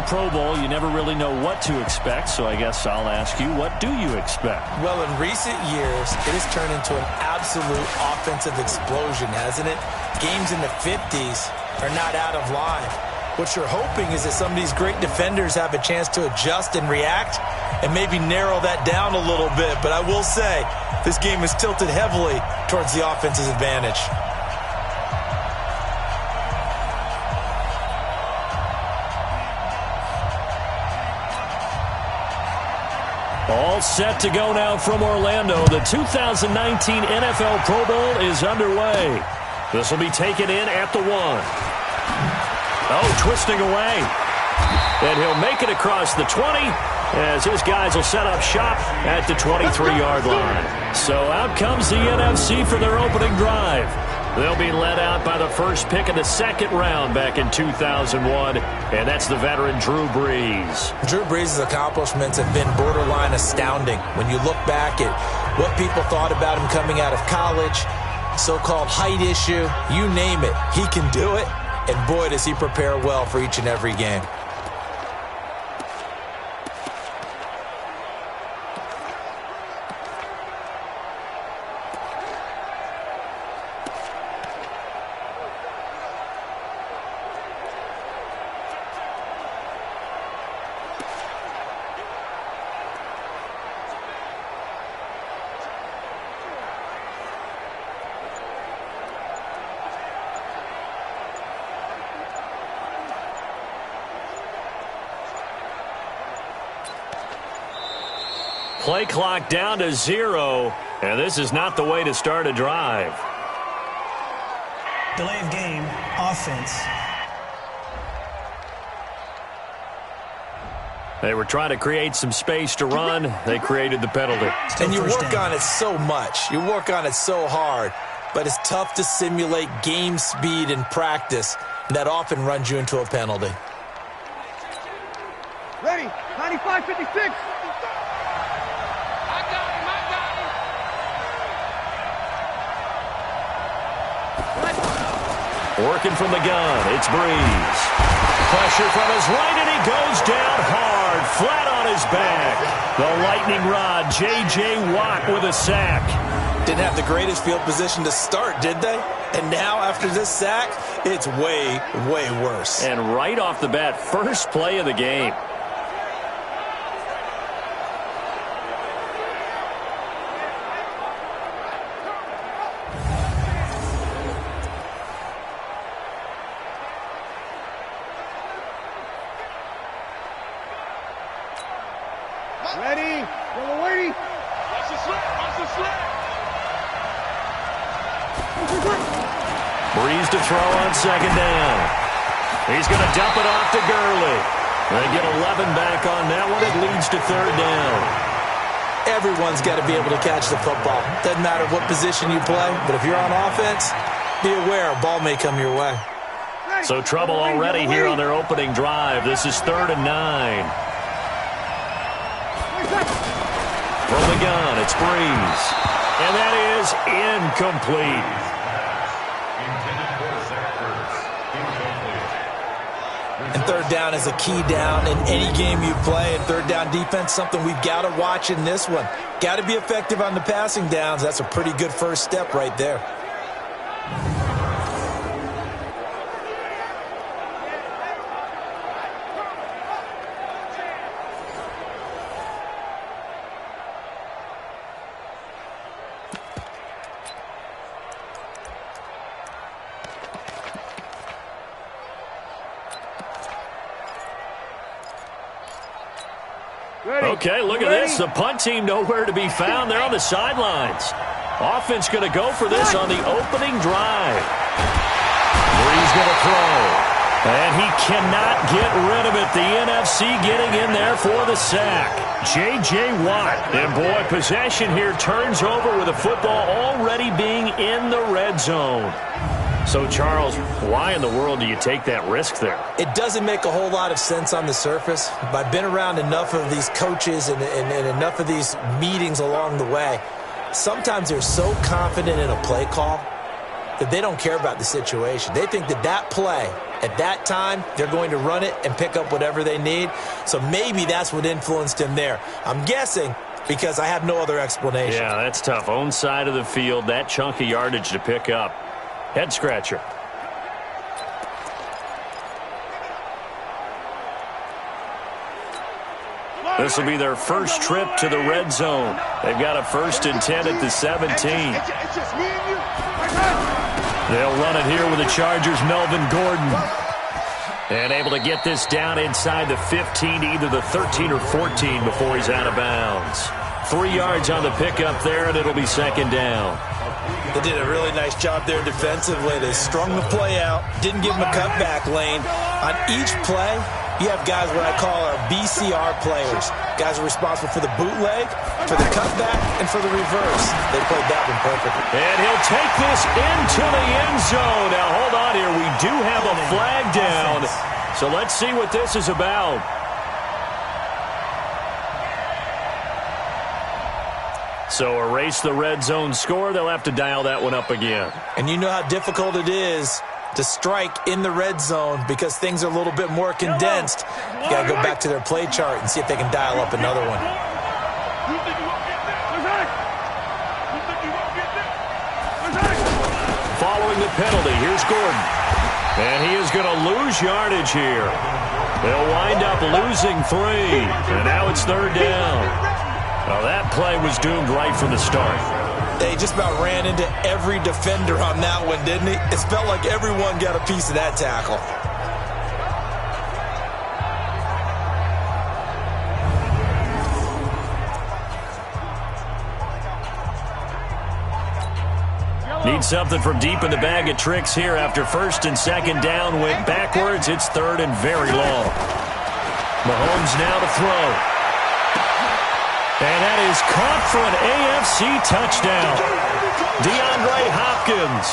Pro Bowl, you never really know what to expect, so I guess I'll ask you, what do you expect? Well, in recent years, it has turned into an absolute offensive explosion, hasn't it? Games in the 50s are not out of line. What you're hoping is that some of these great defenders have a chance to adjust and react and maybe narrow that down a little bit. But I will say, this game is tilted heavily towards the offense's advantage. All set to go now from Orlando. The 2019 NFL Pro Bowl is underway. This will be taken in at the 1. Oh, twisting away. And he'll make it across the 20 as his guys will set up shop at the 23-yard line. So out comes the NFC for their opening drive. They'll be led out by the first pick in the second round back in 2001, and that's the veteran Drew Brees. Drew Brees' accomplishments have been borderline astounding. When you look back at what people thought about him coming out of college, so-called height issue, you name it, he can do it, and boy, does he prepare well for each and every game. Play clock down to 0, and this is not the way to start a drive. Delay of game, offense. They were trying to create some space to run. They created the penalty. And you work on it so much. You work on it so hard. But it's tough to simulate game speed in practice. That often runs you into a penalty. Ready, 95-56. Working from the gun, it's Brees. Pressure from his right, and he goes down hard, flat on his back. The lightning rod, J.J. Watt with a sack. Didn't have the greatest field position to start, did they? And now, after this sack, it's way, way worse. And right off the bat, first play of the game. Ready, we're waiting. Watch the slip, watch the slip. Brees to throw on second down. He's going to dump it off to Gurley. They get 11 back on that one. It leads to third down. Everyone's got to be able to catch the football. Doesn't matter what position you play, but if you're on offense, be aware a ball may come your way. So trouble already here on their opening drive. This is 3rd and 9. From the gun, it's Brees. And that is incomplete. And third down is a key down in any game you play. And third down defense, something we've got to watch in this one. Got to be effective on the passing downs. That's a pretty good first step right there. Okay, look at this. The punt team nowhere to be found. They're on the sidelines. Offense going to go for this on the opening drive. Brees going to throw. And he cannot get rid of it. The NFC getting in there for the sack. J.J. Watt. And boy, possession here turns over with the football already being in the red zone. So, Charles, why in the world do you take that risk there? It doesn't make a whole lot of sense on the surface. But I've been around enough of these coaches and enough of these meetings along the way. Sometimes they're so confident in a play call that they don't care about the situation. They think that that play At that time, they're going to run it and pick up whatever they need. So maybe that's what influenced him there. I'm guessing because I have no other explanation. Yeah, that's tough. Own side of the field, that chunk of yardage to pick up. Head scratcher. This will be their first trip to the red zone. They've got a 1st and 10 at the 17. They'll run it here with the Chargers' Melvin Gordon. And able to get this down inside the 15, either the 13 or 14 before he's out of bounds. 3 yards on the pickup there, and it'll be 2nd down. They did a really nice job there defensively. They strung the play out, didn't give him a cutback lane. On each play, you have guys what I call our BCR players. Guys are responsible for the bootleg, for the cutback, and for the reverse. They played that one perfectly. And he'll take this into the end zone. Now, hold on here. We do have a flag down. So let's see what this is about. So erase the red zone score. They'll have to dial that one up again. And you know how difficult it is to strike in the red zone because things are a little bit more condensed. You got to go back to their play chart and see if they can dial up another one. Following the penalty, here's Gordon. And he is going to lose yardage here. They'll wind up losing 3. And now it's 3rd down. Well, that play was doomed right from the start. They just about ran into every defender on that one, didn't he? It felt like everyone got a piece of that tackle. Need something from deep in the bag of tricks here after 1st and 2nd down. Went backwards. It's 3rd and very long. Mahomes now to throw. And that is caught for an AFC touchdown. DeAndre Hopkins.